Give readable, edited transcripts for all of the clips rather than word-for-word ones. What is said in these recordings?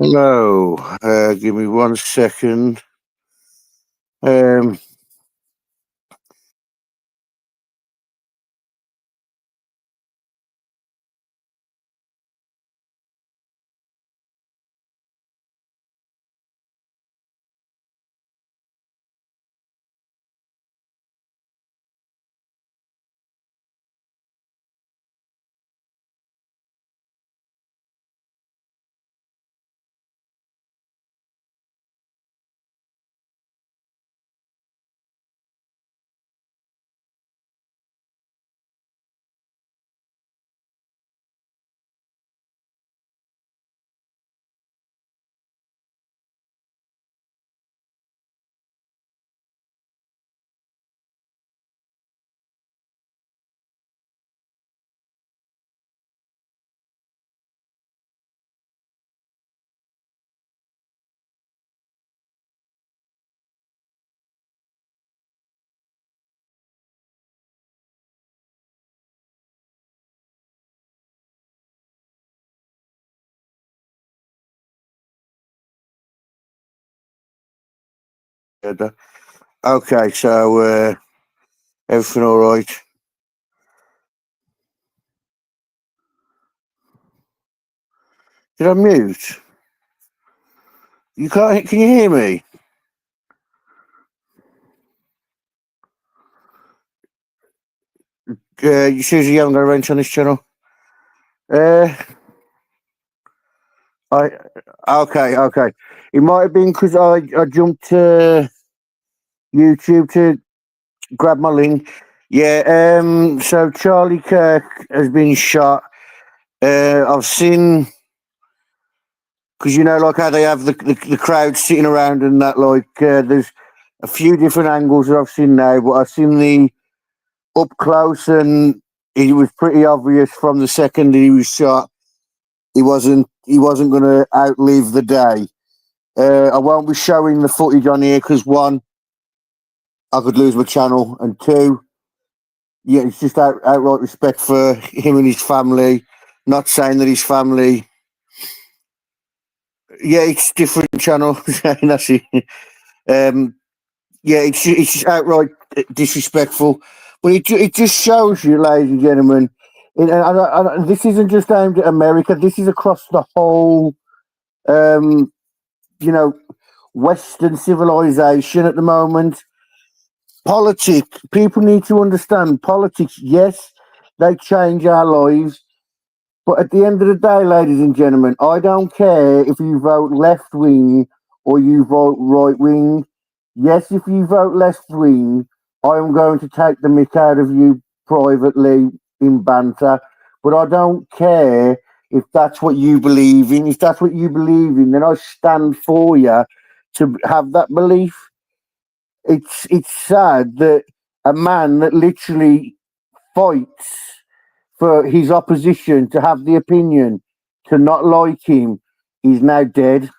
Hello, give me 1 second. Okay, so everything all right? Did I mute? You can't? Can you hear me? You seriously haven't got a wrench on this channel? I okay. It might have been because I jumped to YouTube to grab my link. Yeah. So Charlie Kirk has been shot. I've seen, because like how they have the crowd sitting around and that. There's a few different angles that I've seen now, but I've seen the up close, and it was pretty obvious from the second that he was shot. He wasn't going to outlive the day. I won't be showing the footage on here because, one, I could lose my channel, and two, yeah, it's just outright respect for him and his family. Not saying that his family, yeah, it's different channel. That's it. Yeah, it's just outright disrespectful. But it just shows you, ladies and gentlemen, this isn't just aimed at America. This is across the whole, um, you know, Western civilization at the moment. Politics, people need to understand politics. Yes, they change our lives. But at the end of the day, ladies and gentlemen, I don't care if you vote left wing or you vote right wing. Yes, if you vote left wing, I am going to take the mick out of you privately in banter. But I don't care if that's what you believe in. If that's what you believe in, then I stand for you to have that belief. It's sad that a man that literally fights for his opposition to have the opinion to not like him is now dead.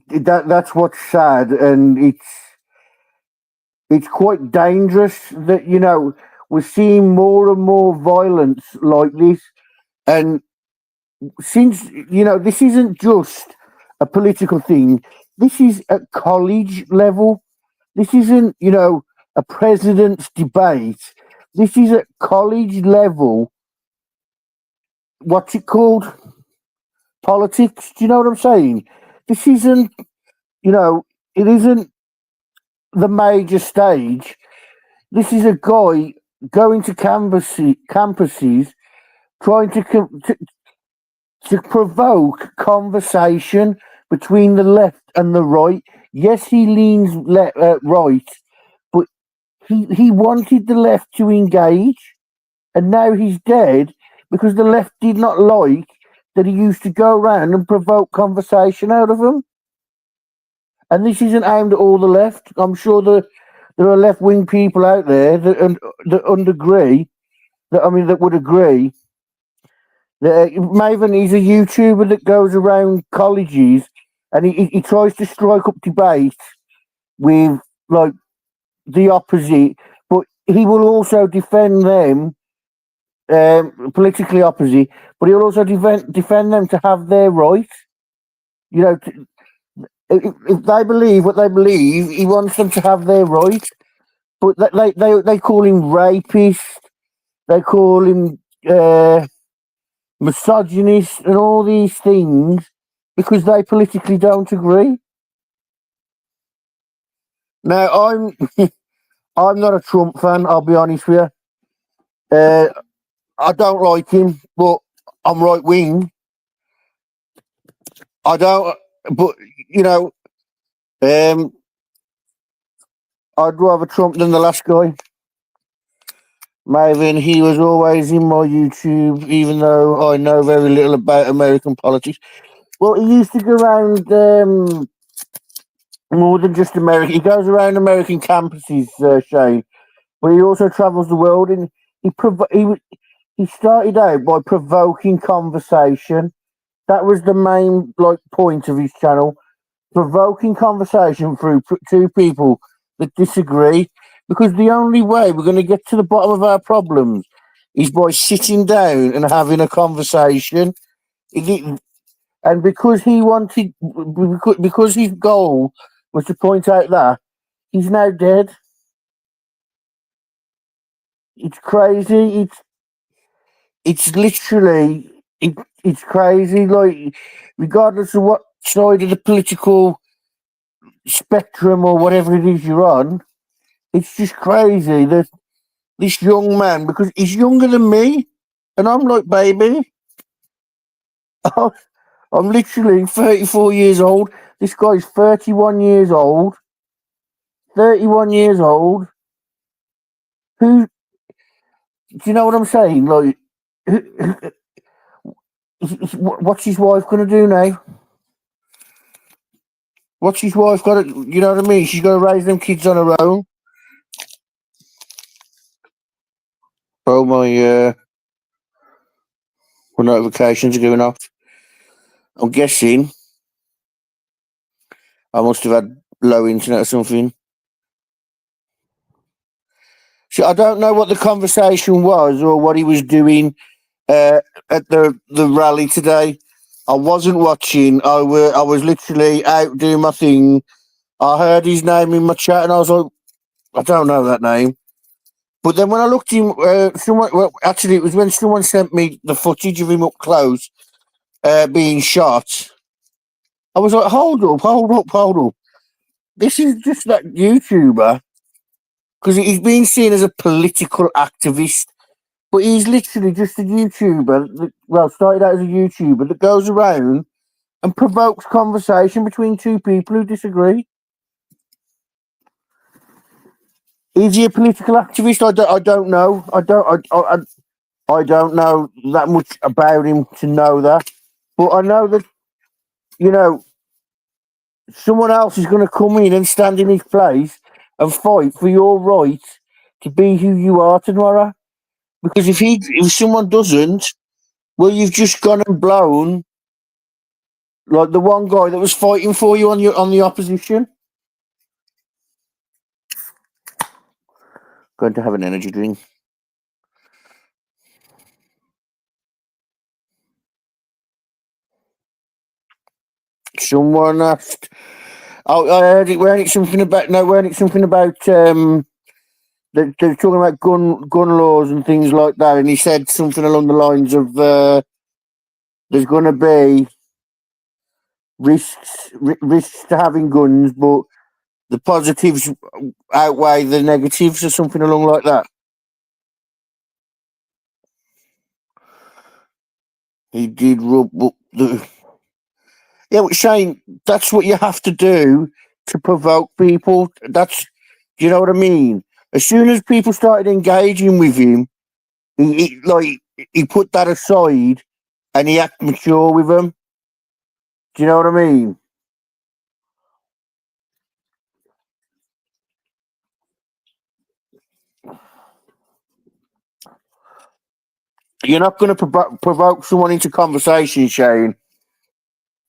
That's what's sad, and it's quite dangerous that we're seeing more and more violence like this. And since this isn't just a political thing, this is at college level. This isn't a president's debate. This is at college level. What's it called? Politics. Do you know what I'm saying? This isn't, it isn't the major stage. This is a guy going to campuses trying to provoke conversation between the left and the right. Yes, he leans right, but he wanted the left to engage, and now he's dead because the left did not like that he used to go around and provoke conversation out of them. And this isn't aimed at all the left. I'm sure that there are left wing people out there that agree. That would agree. Maven is a YouTuber that goes around colleges and he tries to strike up debate with like the opposite, but he will also defend them politically opposite, but he'll also defend them to have their right. You know, if they believe what they believe, he wants them to have their right. But they call him rapist, they call him misogynist, and all these things because they politically don't agree. Now, I'm not a Trump fan. I'll be honest with you. I don't like him, but I'm right wing. I don't, but you know, um, I'd rather Trump than the last guy. Maven, he was always in my YouTube, even though I know very little about American politics. Well, he used to go around more than just America. He goes around American campuses, Shane, but he also travels the world, and he started out by provoking conversation. That was the main point of his channel, provoking conversation through two people that disagree. Because the only way we're going to get to the bottom of our problems is by sitting down and having a conversation. And because he wanted, because his goal was to point out that he's now dead. It's crazy. It's literally it's crazy. Like, regardless of what side of the political spectrum or whatever it is you're on, it's just crazy that this young man, because he's younger than me, and I'm like baby. I'm literally 34 years old. This guy's 31 years old. 31 years old. Who? Do you know what I'm saying? Like, what's his wife gonna do now? What's his wife got to? You know what I mean? She's got to raise them kids on her own. Oh my notifications are going off. I'm guessing I must have had low internet or something. So I don't know what the conversation was or what he was doing at the rally today. I wasn't watching. I was literally out doing my thing. I heard his name in my chat, and I was like, I don't know that name. But then when I looked him, actually, it was when someone sent me the footage of him up close being shot. I was like, hold up. This is just that YouTuber, because he's being seen as a political activist, but he's literally just a YouTuber. Started out as a YouTuber that goes around and provokes conversation between two people who disagree. Is he a political activist? I don't know. I don't know that much about him to know that, but I know that someone else is going to come in and stand in his place and fight for your right to be who you are tomorrow. Because if someone doesn't, well, you've just gone and blown like the one guy that was fighting for you on the opposition. Going to have an energy drink. Someone asked. Oh, I heard it. Weren't it something about? No, weren't it something about? They're talking about gun laws and things like that, and he said something along the lines of, "There's going to be risks to having guns, but the positives outweigh the negatives or something along like that. He did rub up the. Yeah, but Shane, that's what you have to do to provoke people. Do you know what I mean? As soon as people started engaging with him, he put that aside and he acted mature with them. Do you know what I mean? You're not going to provoke someone into conversation, Shane,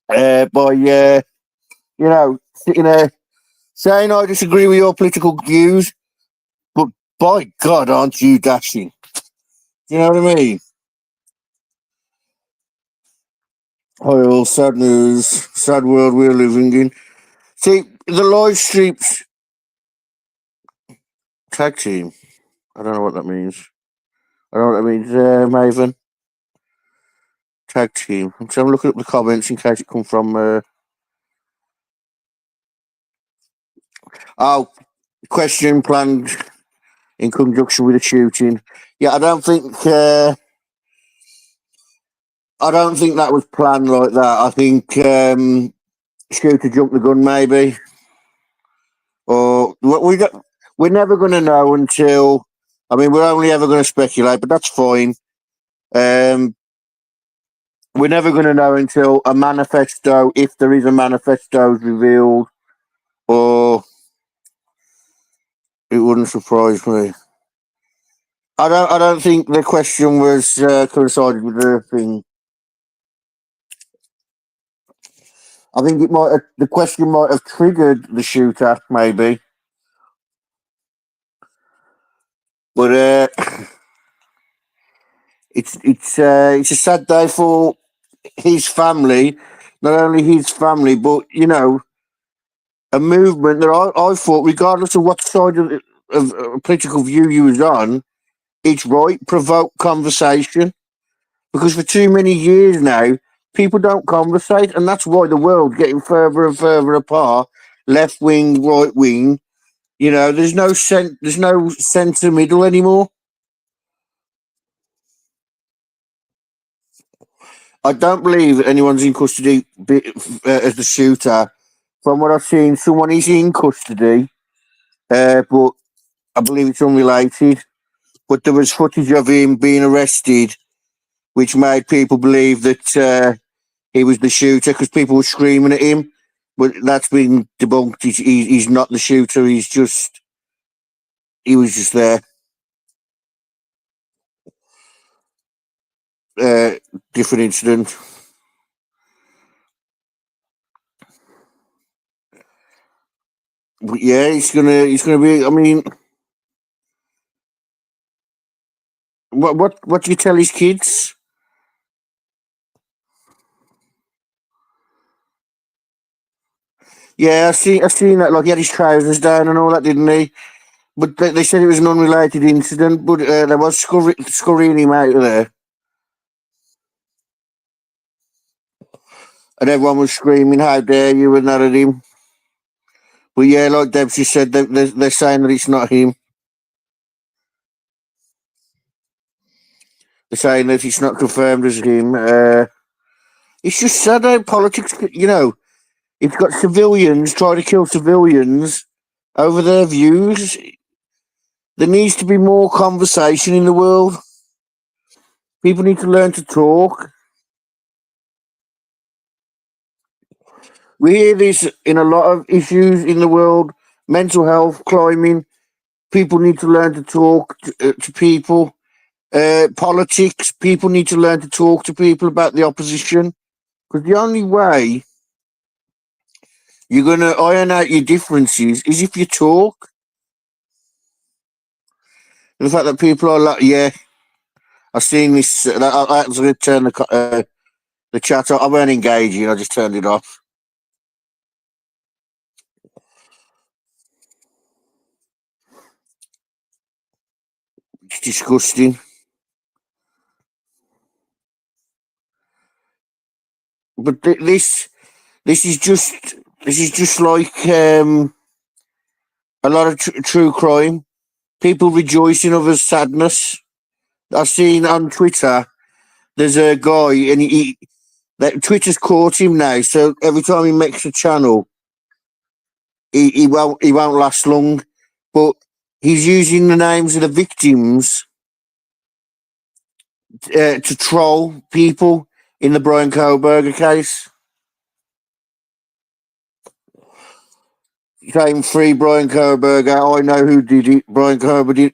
by sitting there saying I disagree with your political views, but by God, aren't you dashing? Do you know what I mean? Oh, well, sad news, sad world we're living in. See, the live streams tag team. I don't know what that means. I don't know what that means, Maven. Tag team. So I'm looking up the comments in case it come from. Oh, question planned in conjunction with a shooting. Yeah, I don't think. I don't think that was planned like that. I think shooter jumped the gun, maybe, or we're never going to know until. I mean, we're only ever going to speculate, but that's fine. Um, we're never going to know until a manifesto, if there is a manifesto, is revealed, or it wouldn't surprise me. I don't think the question was coincided with the thing. I think the question might have triggered the shooter, maybe. But it's a sad day for his family. Not only his family, but a movement that I thought, regardless of what side of political view you was on, it's right. Provoke conversation, because for too many years now, people don't conversate, and that's why the world's getting further and further apart. Left wing, right wing. There's no centre middle anymore. I don't believe that anyone's in custody as the shooter. From what I've seen, someone is in custody, but I believe it's unrelated. But there was footage of him being arrested, which made people believe that he was the shooter because people were screaming at him. But that's been debunked. He's not the shooter. He was just there. Uh, Different incident. But yeah, he's gonna be. I mean, what do you tell his kids? Yeah, I seen that. Like he had his trousers down and all that, didn't he? But they said it was an unrelated incident. But they was scurrying him out of there, and everyone was screaming, "How dare you!" and that at him. But yeah, like Debsy said, they're saying that it's not him. They're saying that it's not confirmed as him. It's just sad how politics. It's got civilians trying to kill civilians over their views. There needs to be more conversation in the world. People need to learn to talk. We hear this in a lot of issues in the world: mental health, climbing. People need to learn to talk to people. Politics. People need to learn to talk to people about the opposition, because the only way you're going to iron out your differences is if you talk. And the fact that people are like, yeah, I've seen this. I had to turn the chat off. I weren't engaging. I just turned it off. It's disgusting. But this is just like A lot of true crime. People rejoice in others' sadness. I've seen on Twitter. There's a guy, and that Twitter's caught him now. So every time he makes a channel, he won't last long. But he's using the names of the victims to troll people in the Brian Kohlberger case. Saying free Brian Kohlberger. I know who did it. Brian Kohlberger did,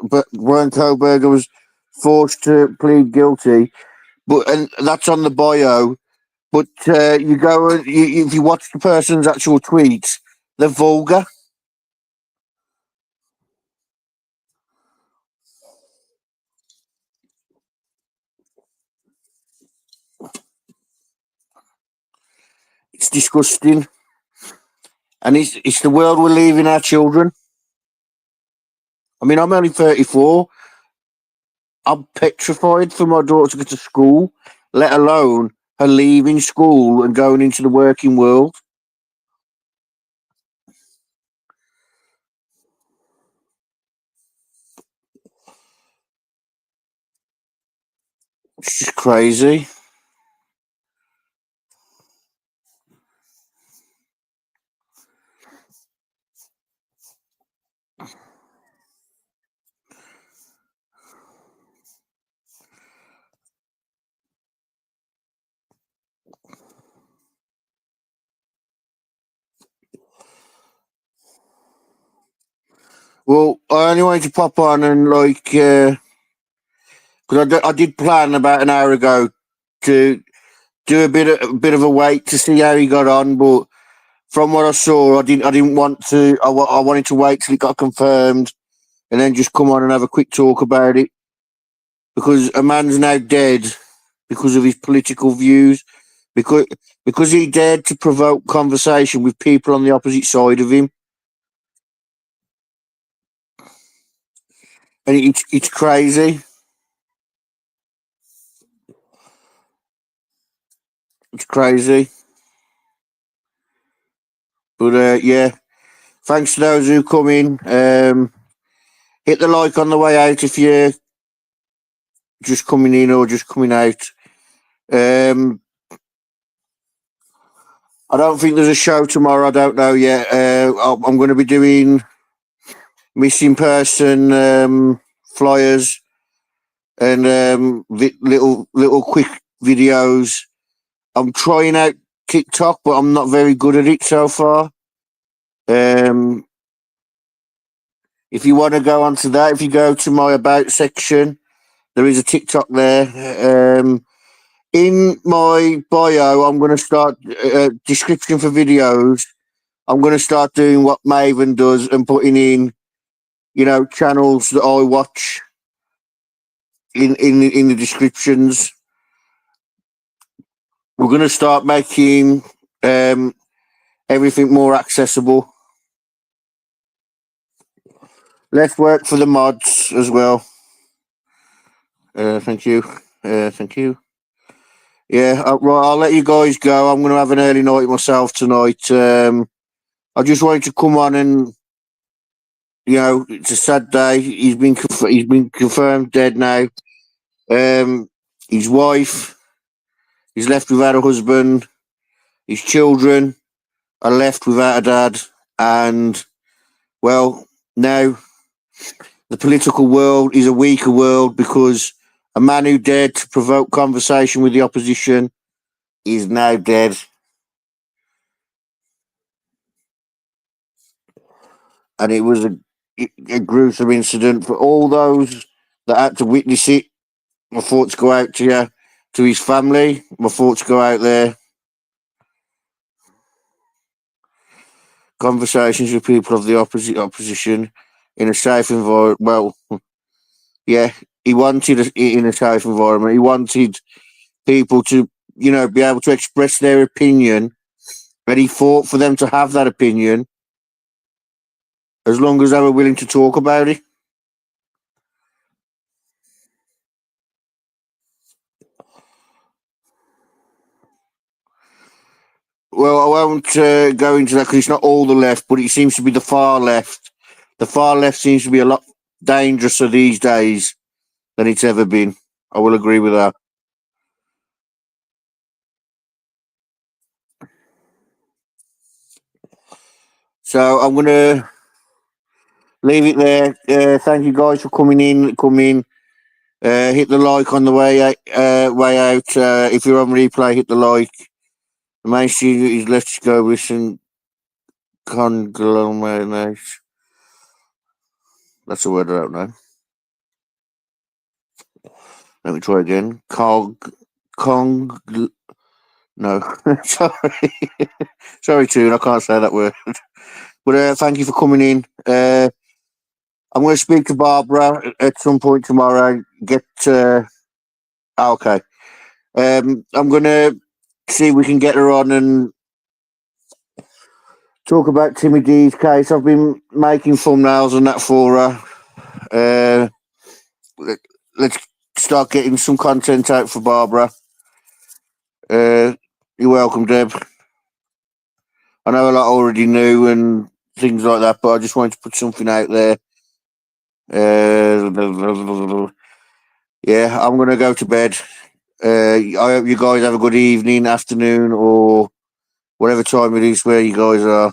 but Brian Kohlberger was forced to plead guilty. But and that's on the bio. But you go and if you watch the person's actual tweets, they're vulgar. It's disgusting, and it's the world we're leaving our children. I mean, I'm only 34. I'm petrified for my daughter to go to school, let alone her leaving school and going into the working world. It's just crazy. Well, I only wanted to pop on and because I did plan about an hour ago to do a bit of a wait to see how he got on, but from what I saw, I didn't want to. I wanted to wait till it got confirmed and then just come on and have a quick talk about it because a man's now dead because of his political views because because he dared to provoke conversation with people on the opposite side of him, and it's crazy. It's crazy, but yeah. Thanks to those who come in. Hit the like on the way out if you're just coming in or just coming out. Um, I don't think there's a show tomorrow. I don't know yet. I'm going to be doing missing person flyers and little quick videos. I'm trying out TikTok, but I'm not very good at it so far. Um, if you want to go onto that, if you go to my about section, there is a TikTok there. In my bio, I'm going to start description for videos. I'm going to start doing what Maven does and putting in, channels that I watch in the descriptions. We're going to start making um, everything more accessible. Less work for the mods as well. Thank you. Thank you. Yeah, right. I'll let you guys go. I'm going to have an early night myself tonight. I just wanted to come on and it's a sad day. He's been confirmed dead now. Um, his wife is left without a husband. His children are left without a dad, and well, now the political world is a weaker world because a man who dared to provoke conversation with the opposition is now dead, and it was a gruesome incident for all those that had to witness it. My thoughts go out to you, to his family. My thoughts go out there. Conversations with people of the opposition in a safe environment. Well, yeah, he wanted it in a safe environment. He wanted people to, be able to express their opinion, and he fought for them to have that opinion as long as they were willing to talk about it. Well, I won't go into that because it's not all the left, but it seems to be the far left. The far left seems to be a lot dangerouser these days than it's ever been. I will agree with that. So I'm gonna leave it there. Thank you guys for coming in. Hit the like on the way out. If you're on replay, hit the like. The main thing is let's go with some conglomerate. That's a word I don't know. Let me try again. Cong. No, sorry, sorry, Tune. I can't say that word. But thank you for coming in. I'm going to speak to Barbara at some point tomorrow. Okay. I'm going to see if we can get her on and talk about Timmy D's case. I've been making thumbnails and that for her. Let's start getting some content out for Barbara. You're welcome, Deb. I know a lot already knew and things like that, but I just wanted to put something out there. Yeah, I'm going to go to bed. I hope you guys have a good evening, afternoon, or whatever time it is where you guys are.